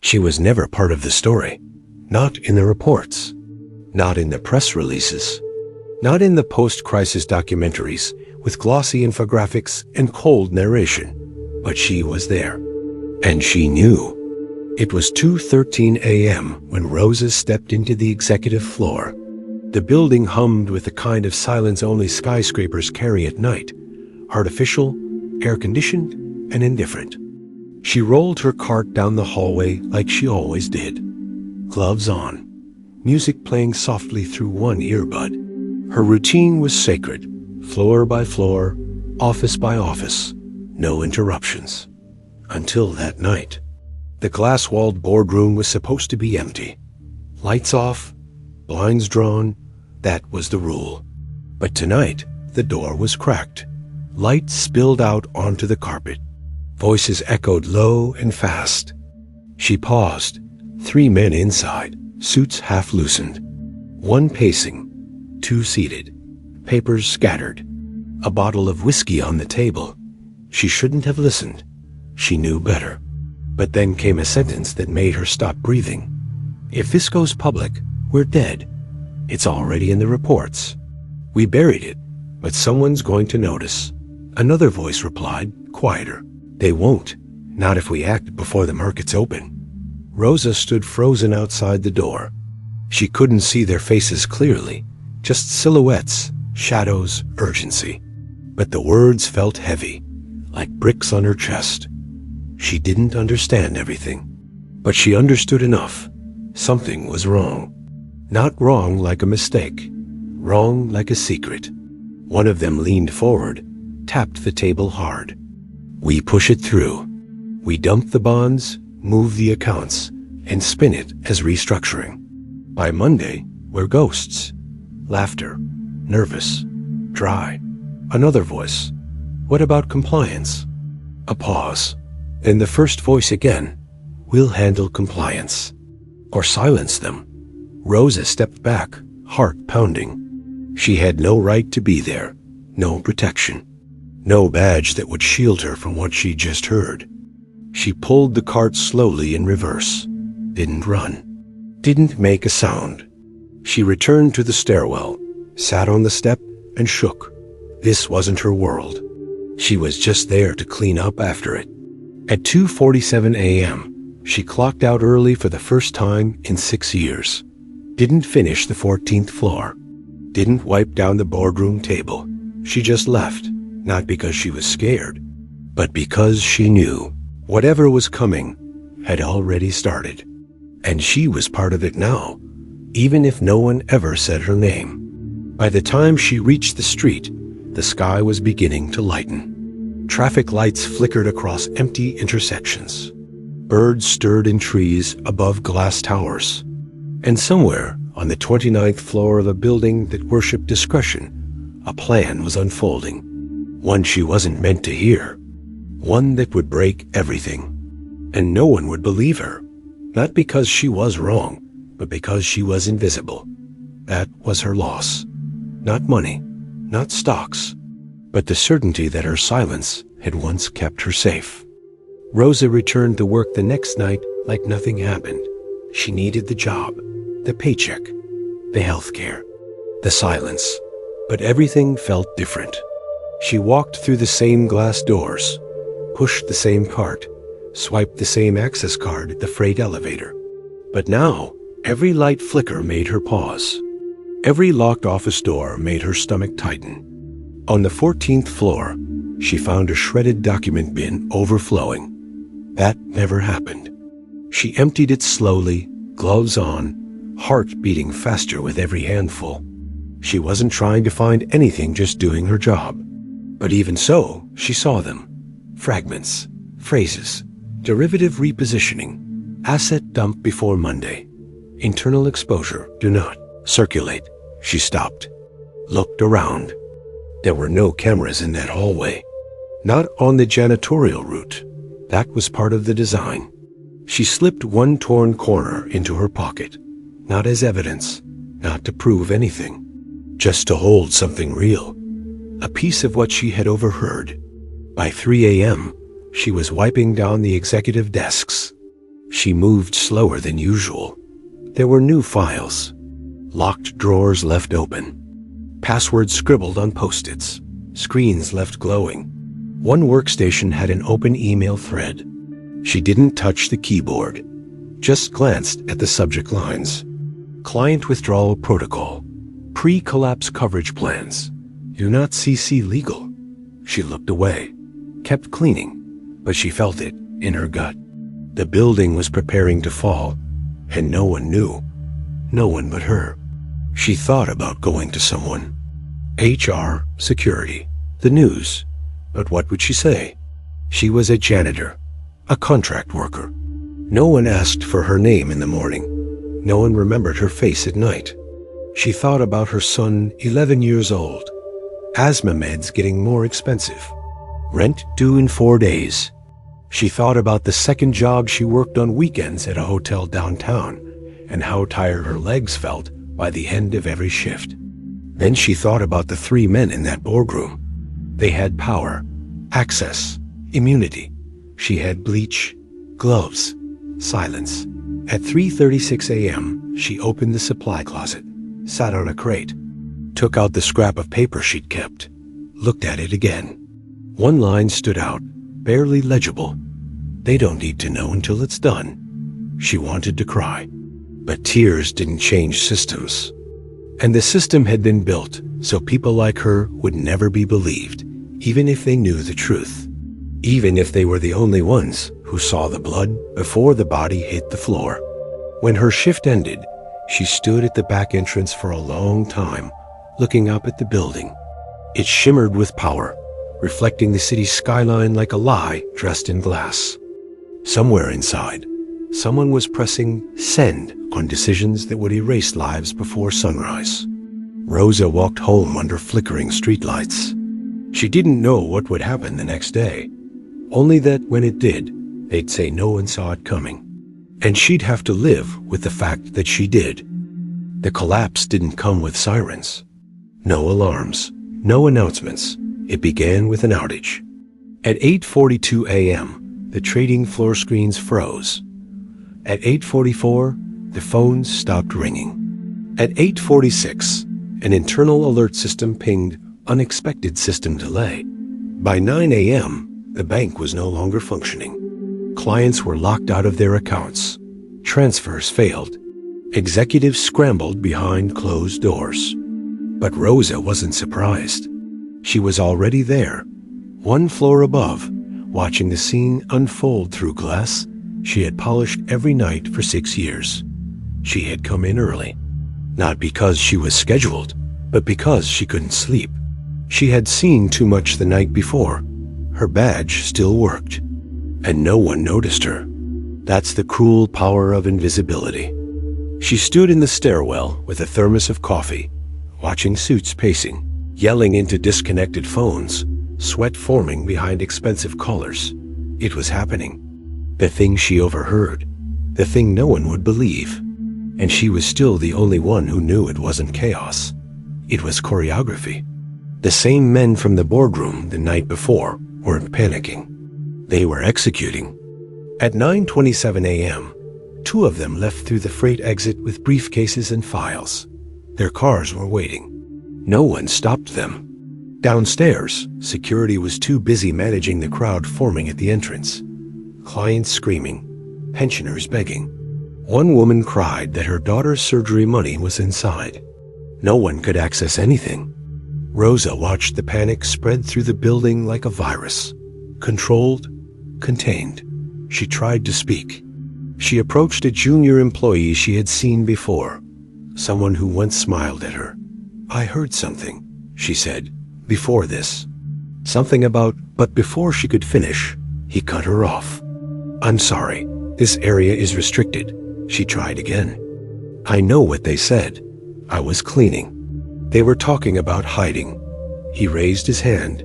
She was never part of the story. Not in the reports. Not in the press releases. Not in the post-crisis documentaries with glossy infographics and cold narration. But she was there. And she knew. It was 2:13 a.m. when Rosa stepped into the executive floor. The building hummed with the kind of silence only skyscrapers carry at night. Artificial, air-conditioned, and indifferent. She rolled her cart down the hallway like she always did. Gloves on. Music playing softly through one earbud. Her routine was sacred. Floor by floor, office by office. No interruptions. Until that night. The glass-walled boardroom was supposed to be empty. Lights off, blinds drawn, that was the rule. But tonight, the door was cracked. Light spilled out onto the carpet. Voices echoed low and fast. She paused. 3 men inside, suits half loosened. 1 pacing, 2 seated, papers scattered, a bottle of whiskey on the table. She shouldn't have listened. She knew better. But then came a sentence that made her stop breathing. If this goes public, we're dead. It's already in the reports. We buried it, but someone's going to notice. Another voice replied, quieter. They won't, not if we act before the markets open. Rosa stood frozen outside the door. She couldn't see their faces clearly, just silhouettes, shadows, urgency. But the words felt heavy, like bricks on her chest. She didn't understand everything, but she understood enough. Something was wrong. Not wrong like a mistake, wrong like a secret. One of them leaned forward, tapped the table hard. We push it through. We dump the bonds, move the accounts, and spin it as restructuring. By Monday, we're ghosts. Laughter, nervous, dry. Another voice. What about compliance? A pause. Then the first voice again. We'll handle compliance. Or silence them. Rosa stepped back, heart pounding. She had no right to be there, no protection, no badge that would shield her from what she just heard. She pulled the cart slowly in reverse, didn't run, didn't make a sound. She returned to the stairwell, sat on the step, and shook. This wasn't her world. She was just there to clean up after it. At 2:47 a.m., she clocked out early for the first time in 6 years. Didn't finish the 14th floor. Didn't wipe down the boardroom table. She just left, not because she was scared, but because she knew whatever was coming had already started. And she was part of it now, even if no one ever said her name. By the time she reached the street, the sky was beginning to lighten. Traffic lights flickered across empty intersections. Birds stirred in trees above glass towers. And somewhere on the 29th floor of a building that worshipped discretion, a plan was unfolding. One she wasn't meant to hear. One that would break everything. And no one would believe her. Not because she was wrong, but because she was invisible. That was her loss. Not money, not stocks, but the certainty that her silence had once kept her safe. Rosa returned to work the next night like nothing happened. She needed the job, the paycheck, the health care, the silence. But everything felt different. She walked through the same glass doors, pushed the same cart, swiped the same access card at the freight elevator. But now, every light flicker made her pause. Every locked office door made her stomach tighten. On the 14th floor, she found a shredded document bin overflowing. That never happened. She emptied it slowly, gloves on, heart beating faster with every handful. She wasn't trying to find anything, just doing her job. But even so, she saw them. Fragments, phrases, derivative repositioning, asset dump before Monday. Internal exposure, do not circulate. She stopped, looked around. There were no cameras in that hallway. Not on the janitorial route. That was part of the design. She slipped one torn corner into her pocket. Not as evidence, not to prove anything. Just to hold something real. A piece of what she had overheard. By 3 a.m., she was wiping down the executive desks. She moved slower than usual. There were new files, locked drawers left open, passwords scribbled on post-its, screens left glowing. One workstation had an open email thread. She didn't touch the keyboard, just glanced at the subject lines. Client withdrawal protocol, pre-collapse coverage plans, do not CC legal. She looked away, kept cleaning, but she felt it in her gut. The building was preparing to fall, and no one knew. No one but her. She thought about going to someone. HR, security, the news. But what would she say? She was a janitor, a contract worker. No one asked for her name in the morning. No one remembered her face at night. She thought about her son, 11 years old. Asthma meds getting more expensive. Rent due in 4 days. She thought about the second job she worked on weekends at a hotel downtown and how tired her legs felt by the end of every shift. Then she thought about the 3 men in that boardroom. They had power, access, immunity. She had bleach, gloves, silence. At 3:36 a.m., she opened the supply closet, sat on a crate, took out the scrap of paper she'd kept, looked at it again. One line stood out, barely legible. They don't need to know until it's done. She wanted to cry, but tears didn't change systems. And the system had been built so people like her would never be believed, even if they knew the truth. Even if they were the only ones who saw the blood before the body hit the floor. When her shift ended, she stood at the back entrance for a long time, looking up at the building. It shimmered with power, reflecting the city's skyline like a lie dressed in glass. Somewhere inside, someone was pressing send on decisions that would erase lives before sunrise. Rosa walked home under flickering streetlights. She didn't know what would happen the next day, only that when it did, they'd say no one saw it coming. And she'd have to live with the fact that she did. The collapse didn't come with sirens. No alarms, no announcements. It began with an outage. At 8:42 a.m., the trading floor screens froze. At 8:44, the phones stopped ringing. At 8:46, an internal alert system pinged unexpected system delay. By 9 a.m., the bank was no longer functioning. Clients were locked out of their accounts. Transfers failed. Executives scrambled behind closed doors. But Rosa wasn't surprised. She was already there, one floor above, watching the scene unfold through glass she had polished every night for 6 years. She had come in early, not because she was scheduled, but because she couldn't sleep. She had seen too much the night before. Her badge still worked, and no one noticed her. That's the cruel power of invisibility. She stood in the stairwell with a thermos of coffee, watching suits pacing, yelling into disconnected phones, sweat forming behind expensive collars. It was happening. The thing she overheard, the thing no one would believe. And she was still the only one who knew it wasn't chaos. It was choreography. The same men from the boardroom the night before weren't panicking. They were executing. At 9:27 a.m., 2 of them left through the freight exit with briefcases and files. Their cars were waiting. No one stopped them. Downstairs, security was too busy managing the crowd forming at the entrance. Clients screaming, pensioners begging. One woman cried that her daughter's surgery money was inside. No one could access anything. Rosa watched the panic spread through the building like a virus. Controlled, contained. She tried to speak. She approached a junior employee she had seen before, someone who once smiled at her. "I heard something," she said, "before this." Something about, but before she could finish, he cut her off. "I'm sorry, this area is restricted," she tried again. "I know what they said. I was cleaning. They were talking about hiding." He raised his hand.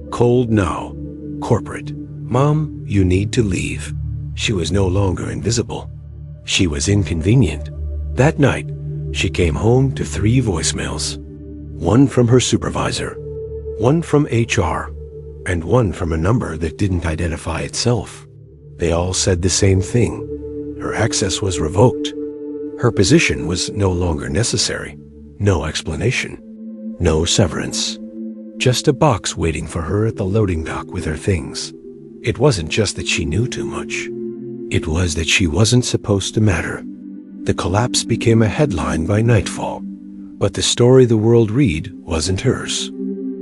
"Cold now. Corporate. Mom, you need to leave." She was no longer invisible. She was inconvenient. That night, she came home to 3 voicemails. One from her supervisor, one from HR, and one from a number that didn't identify itself. They all said the same thing. Her access was revoked. Her position was no longer necessary. No explanation. No severance. Just a box waiting for her at the loading dock with her things. It wasn't just that she knew too much. It was that she wasn't supposed to matter. The collapse became a headline by nightfall, but the story the world read wasn't hers.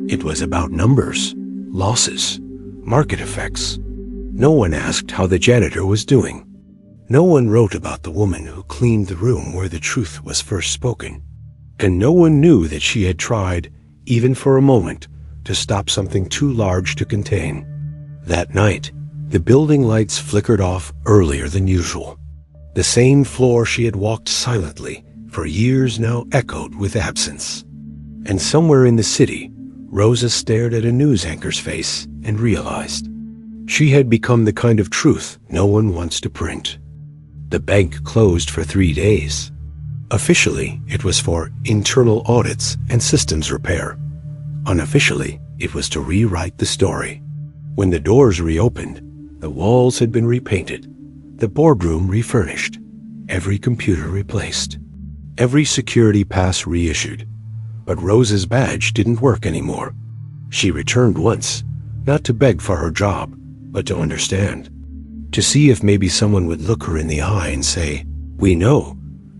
It was about numbers, losses, market effects. No one asked how the janitor was doing. No one wrote about the woman who cleaned the room where the truth was first spoken. And no one knew that she had tried, even for a moment, to stop something too large to contain. That night, the building lights flickered off earlier than usual. The same floor she had walked silently for years now echoed with absence. And somewhere in the city, Rosa stared at a news anchor's face and realized she had become the kind of truth no one wants to print. The bank closed for 3 days. Officially, it was for internal audits and systems repair. Unofficially, it was to rewrite the story. When the doors reopened, the walls had been repainted, the boardroom refurnished, every computer replaced, every security pass reissued. But Rosa's badge didn't work anymore. She returned once, not to beg for her job, but to understand. To see if maybe someone would look her in the eye and say, "We know."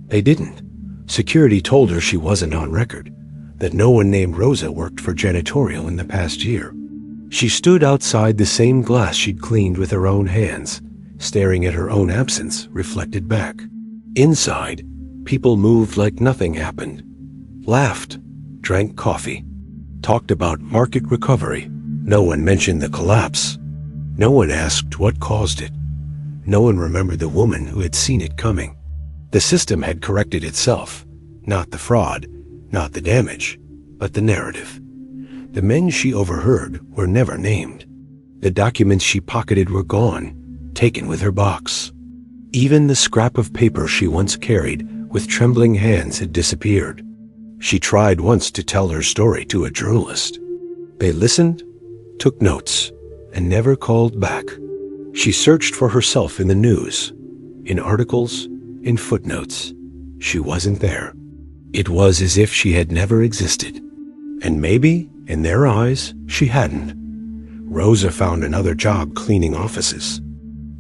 They didn't. Security told her she wasn't on record, that no one named Rosa worked for janitorial in the past year. She stood outside the same glass she'd cleaned with her own hands, staring at her own absence reflected back. Inside, people moved like nothing happened, laughed, drank coffee, talked about market recovery. No one mentioned the collapse. No one asked what caused it. No one remembered the woman who had seen it coming. The system had corrected itself, not the fraud, not the damage, but the narrative. The men she overheard were never named. The documents she pocketed were gone, taken with her box. Even the scrap of paper she once carried with trembling hands had disappeared. She tried once to tell her story to a journalist. They listened, took notes, and never called back. She searched for herself in the news, in articles, in footnotes. She wasn't there. It was as if she had never existed. And maybe, in their eyes, she hadn't. Rosa found another job cleaning offices.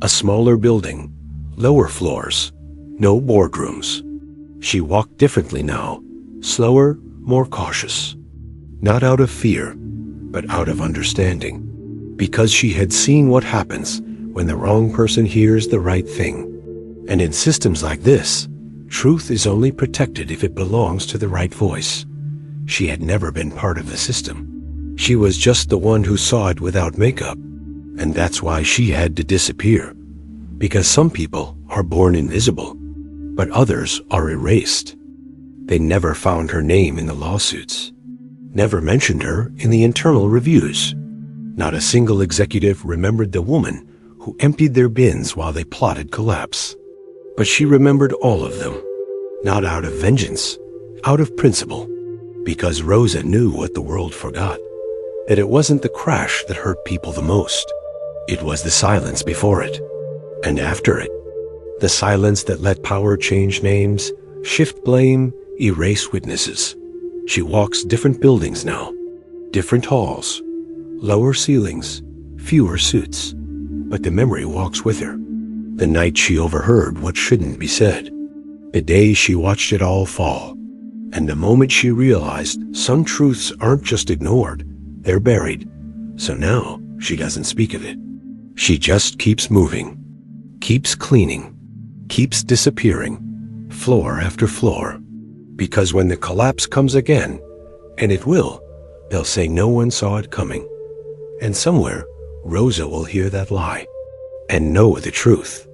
A smaller building, lower floors, no boardrooms. She walked differently now, slower, more cautious. Not out of fear, but out of understanding. Because she had seen what happens when the wrong person hears the right thing. And in systems like this, truth is only protected if it belongs to the right voice. She had never been part of the system. She was just the one who saw it without makeup. And that's why she had to disappear. Because some people are born invisible, but others are erased. They never found her name in the lawsuits. Never mentioned her in the internal reviews. Not a single executive remembered the woman who emptied their bins while they plotted collapse. But she remembered all of them, not out of vengeance, out of principle, because Rosa knew what the world forgot, that it wasn't the crash that hurt people the most. It was the silence before it, and after it, the silence that let power change names, shift blame, erase witnesses. She walks different buildings now, different halls, lower ceilings, fewer suits, but the memory walks with her. The night she overheard what shouldn't be said. The day she watched it all fall. And the moment she realized some truths aren't just ignored, they're buried. So now she doesn't speak of it. She just keeps moving, keeps cleaning, keeps disappearing, floor after floor. Because when the collapse comes again, and it will, they'll say no one saw it coming. And somewhere, Rosa will hear that lie and know the truth.